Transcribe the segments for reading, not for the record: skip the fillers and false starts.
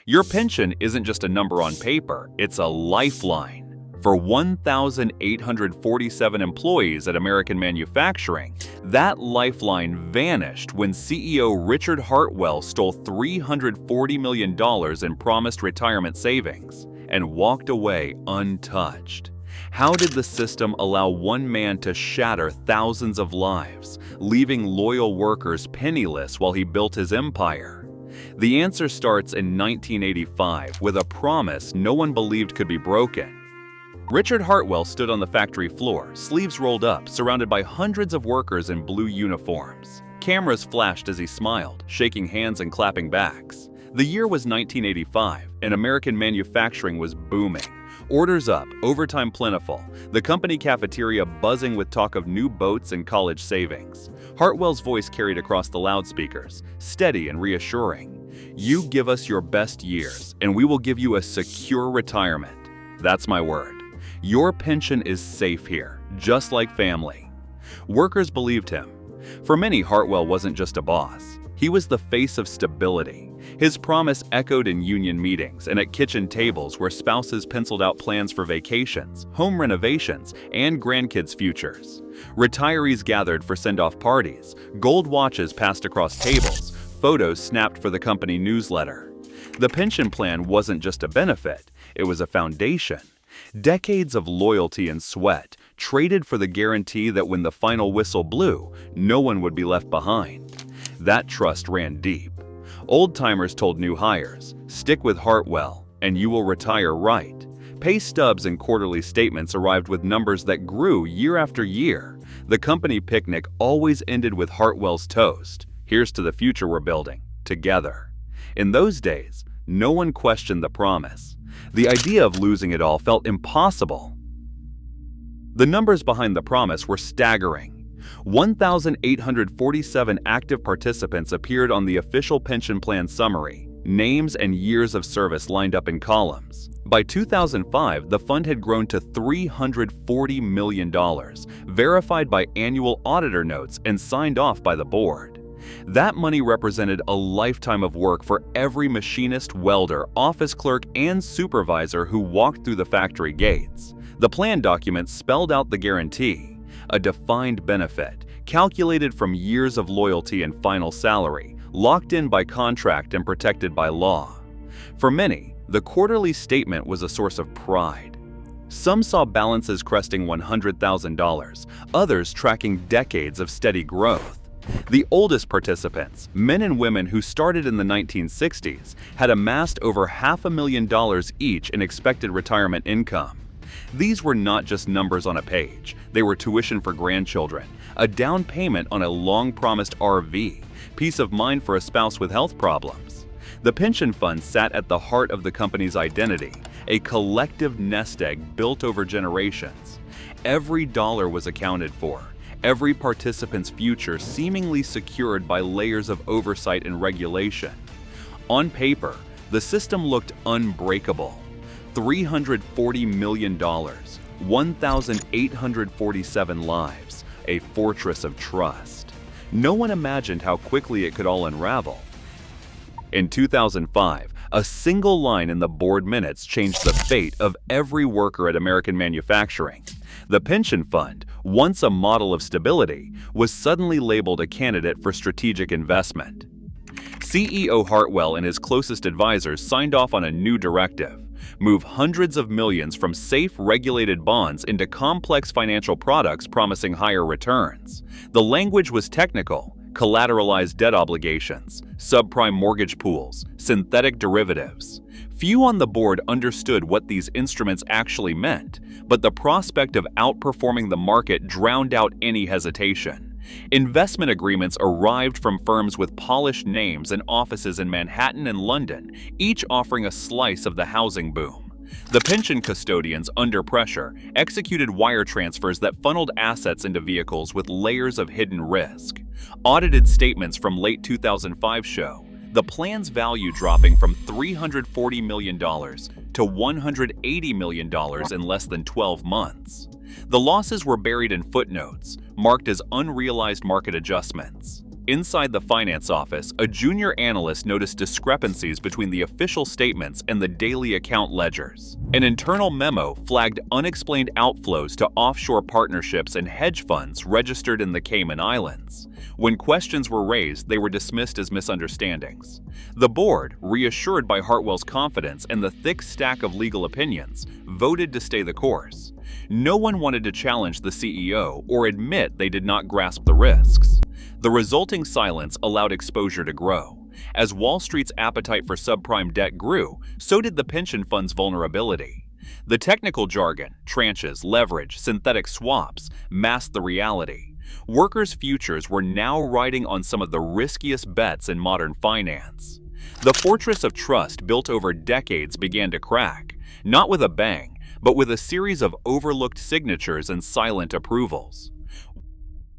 Your pension isn't just a number on paper, it's a lifeline. For 1,847 employees at American Manufacturing, that lifeline vanished when CEO Richard Hartwell stole $340 million in promised retirement savings and walked away untouched. How did the system allow one man to shatter thousands of lives, leaving loyal workers penniless while he built his empire? The answer starts in 1985 with a promise no one believed could be broken. Richard Hartwell stood on the factory floor, sleeves rolled up, surrounded by hundreds of workers in blue uniforms. Cameras flashed as he smiled, shaking hands and clapping backs. The year was 1985, and American manufacturing was booming. Orders up, overtime plentiful, the company cafeteria buzzing with talk of new boats and college savings. Hartwell's voice carried across the loudspeakers, steady and reassuring. "You give us your best years, and we will give you a secure retirement. That's my word. Your pension is safe here, just like family." Workers believed him. For many, Hartwell wasn't just a boss. He was the face of stability. His promise echoed in union meetings and at kitchen tables where spouses penciled out plans for vacations, home renovations, and grandkids' futures. Retirees gathered for send-off parties, gold watches passed across tables, photos snapped for the company newsletter. The pension plan wasn't just a benefit, it was a foundation. Decades of loyalty and sweat traded for the guarantee that when the final whistle blew, no one would be left behind. That trust ran deep. Old-timers told new hires, "Stick with Hartwell, and you will retire right." Pay stubs and quarterly statements arrived with numbers that grew year after year. The company picnic always ended with Hartwell's toast, "Here's to the future we're building, together." In those days, no one questioned the promise. The idea of losing it all felt impossible. The numbers behind the promise were staggering. 1,847 active participants appeared on the official pension plan summary, names and years of service lined up in columns. By 2005, the fund had grown to $340 million, verified by annual auditor notes and signed off by the board. That money represented a lifetime of work for every machinist, welder, office clerk, and supervisor who walked through the factory gates. The plan document spelled out the guarantee, a defined benefit, calculated from years of loyalty and final salary, locked in by contract and protected by law. For many, the quarterly statement was a source of pride. Some saw balances cresting $100,000, others tracking decades of steady growth. The oldest participants, men and women who started in the 1960s, had amassed over $500,000 each in expected retirement income. These were not just numbers on a page. They were tuition for grandchildren, a down payment on a long-promised RV, peace of mind for a spouse with health problems. The pension fund sat at the heart of the company's identity, a collective nest egg built over generations. Every dollar was accounted for, every participant's future seemingly secured by layers of oversight and regulation. On paper, the system looked unbreakable. $340 million, 1,847 lives, a fortress of trust. No one imagined how quickly it could all unravel. In 2005, a single line in the board minutes changed the fate of every worker at American Manufacturing. The pension fund, once a model of stability, was suddenly labeled a candidate for strategic investment. CEO Hartwell and his closest advisors signed off on a new directive: move hundreds of millions from safe, regulated bonds into complex financial products promising higher returns. The language was technical: collateralized debt obligations, subprime mortgage pools, synthetic derivatives. Few on the board understood what these instruments actually meant, but the prospect of outperforming the market drowned out any hesitation. Investment agreements arrived from firms with polished names and offices in Manhattan and London, each offering a slice of the housing boom. The pension custodians, under pressure, executed wire transfers that funneled assets into vehicles with layers of hidden risk. Audited statements from late 2005 show the plan's value dropping from $340 million to $180 million in less than 12 months. The losses were buried in footnotes, marked as unrealized market adjustments. Inside the finance office, a junior analyst noticed discrepancies between the official statements and the daily account ledgers. An internal memo flagged unexplained outflows to offshore partnerships and hedge funds registered in the Cayman Islands. When questions were raised, they were dismissed as misunderstandings. The board, reassured by Hartwell's confidence and the thick stack of legal opinions, voted to stay the course. No one wanted to challenge the CEO or admit they did not grasp the risks. The resulting silence allowed exposure to grow. As Wall Street's appetite for subprime debt grew, so did the pension fund's vulnerability. The technical jargon, tranches, leverage, synthetic swaps, masked the reality. Workers' futures were now riding on some of the riskiest bets in modern finance. The fortress of trust built over decades began to crack, not with a bang, but with a series of overlooked signatures and silent approvals.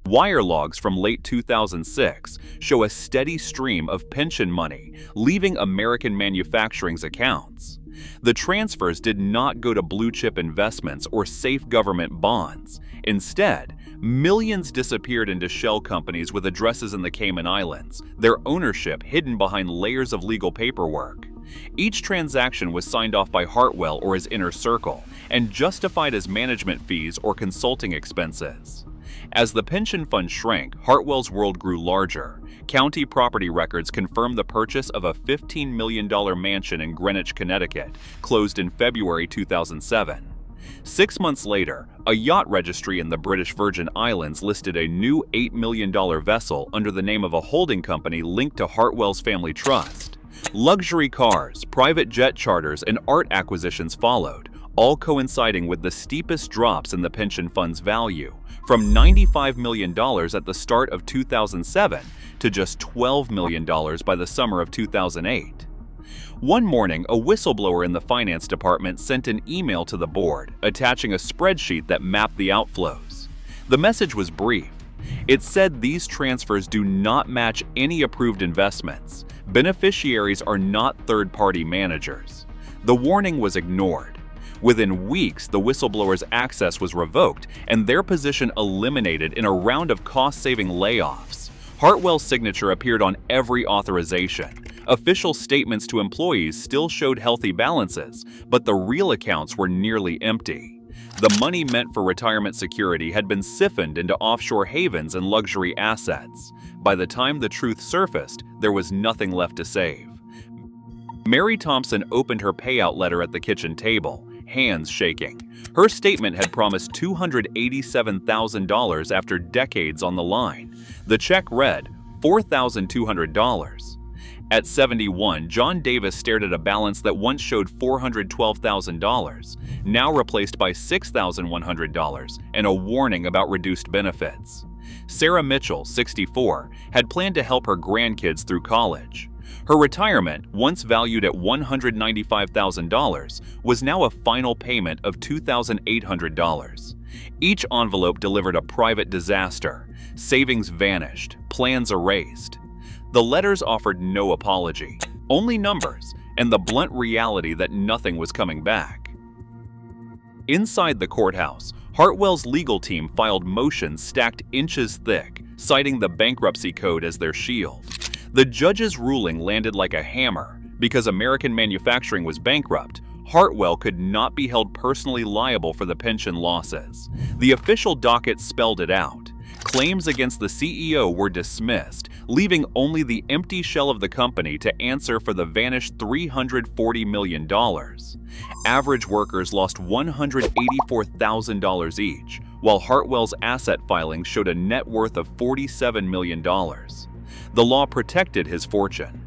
Wire logs from late 2006 show a steady stream of pension money leaving American manufacturing's accounts. The transfers did not go to blue-chip investments or safe government bonds. Instead, millions disappeared into shell companies with addresses in the Cayman Islands, their ownership hidden behind layers of legal paperwork. Each transaction was signed off by Hartwell or his inner circle and justified as management fees or consulting expenses. As the pension fund shrank, Hartwell's world grew larger. County property records confirmed the purchase of a $15 million mansion in Greenwich, Connecticut, closed in February 2007. 6 months later, a yacht registry in the British Virgin Islands listed a new $8 million vessel under the name of a holding company linked to Hartwell's family trust. Luxury cars, private jet charters, and art acquisitions followed, all coinciding with the steepest drops in the pension fund's value, from $95 million at the start of 2007 to just $12 million by the summer of 2008. One morning, a whistleblower in the finance department sent an email to the board, attaching a spreadsheet that mapped the outflows. The message was brief. It said these transfers do not match any approved investments. Beneficiaries are not third-party managers. The warning was ignored. Within weeks, the whistleblower's access was revoked and their position eliminated in a round of cost-saving layoffs. Hartwell's signature appeared on every authorization. Official statements to employees still showed healthy balances, but the real accounts were nearly empty. The money meant for retirement security had been siphoned into offshore havens and luxury assets. By the time the truth surfaced, there was nothing left to save. Mary Thompson opened her payout letter at the kitchen table, hands shaking. Her statement had promised $287,000 after decades on the line. The check read $4,200. At 71, John Davis stared at a balance that once showed $412,000, now replaced by $6,100, and a warning about reduced benefits. Sarah Mitchell, 64, had planned to help her grandkids through college. Her retirement, once valued at $195,000, was now a final payment of $2,800. Each envelope delivered a private disaster. Savings vanished, plans erased. The letters offered no apology, only numbers, and the blunt reality that nothing was coming back. Inside the courthouse, Hartwell's legal team filed motions stacked inches thick, citing the bankruptcy code as their shield. The judge's ruling landed like a hammer. Because American manufacturing was bankrupt, Hartwell could not be held personally liable for the pension losses. The official docket spelled it out. Claims against the CEO were dismissed, leaving only the empty shell of the company to answer for the vanished $340 million. Average workers lost $184,000 each, while Hartwell's asset filings showed a net worth of $47 million. The law protected his fortune.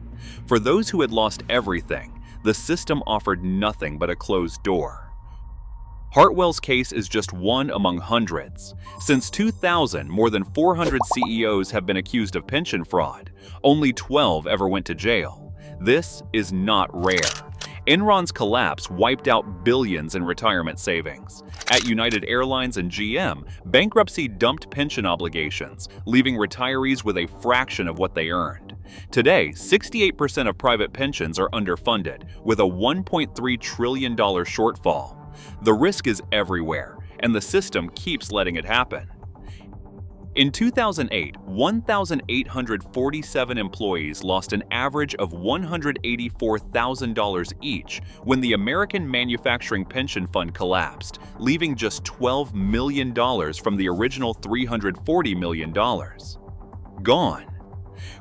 For those who had lost everything, the system offered nothing but a closed door. Hartwell's case is just one among hundreds. Since 2000, more than 400 CEOs have been accused of pension fraud. Only 12 ever went to jail. This is not rare. Enron's collapse wiped out billions in retirement savings. At United Airlines and GM, bankruptcy dumped pension obligations, leaving retirees with a fraction of what they earned. Today, 68% of private pensions are underfunded, with a $1.3 trillion shortfall. The risk is everywhere, and the system keeps letting it happen. In 2008, 1,847 employees lost an average of $184,000 each when the American Manufacturing Pension Fund collapsed, leaving just $12 million from the original $340 million. Gone.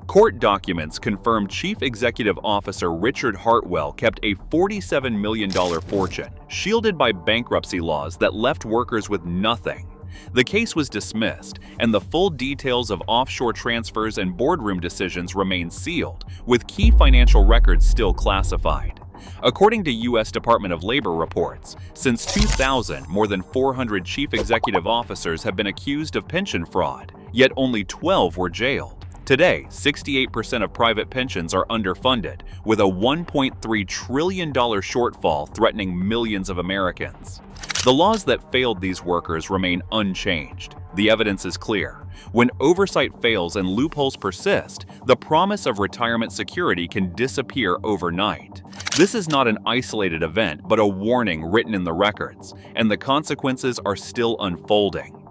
Court documents confirm Chief Executive Officer Richard Hartwell kept a $47 million fortune, shielded by bankruptcy laws that left workers with nothing. The case was dismissed, and the full details of offshore transfers and boardroom decisions remain sealed, with key financial records still classified. According to U.S. Department of Labor reports, since 2000, more than 400 chief executive officers have been accused of pension fraud, yet only 12 were jailed. Today, 68% of private pensions are underfunded, with a $1.3 trillion shortfall threatening millions of Americans. The laws that failed these workers remain unchanged. The evidence is clear. When oversight fails and loopholes persist, the promise of retirement security can disappear overnight. This is not an isolated event, but a warning written in the records, and the consequences are still unfolding.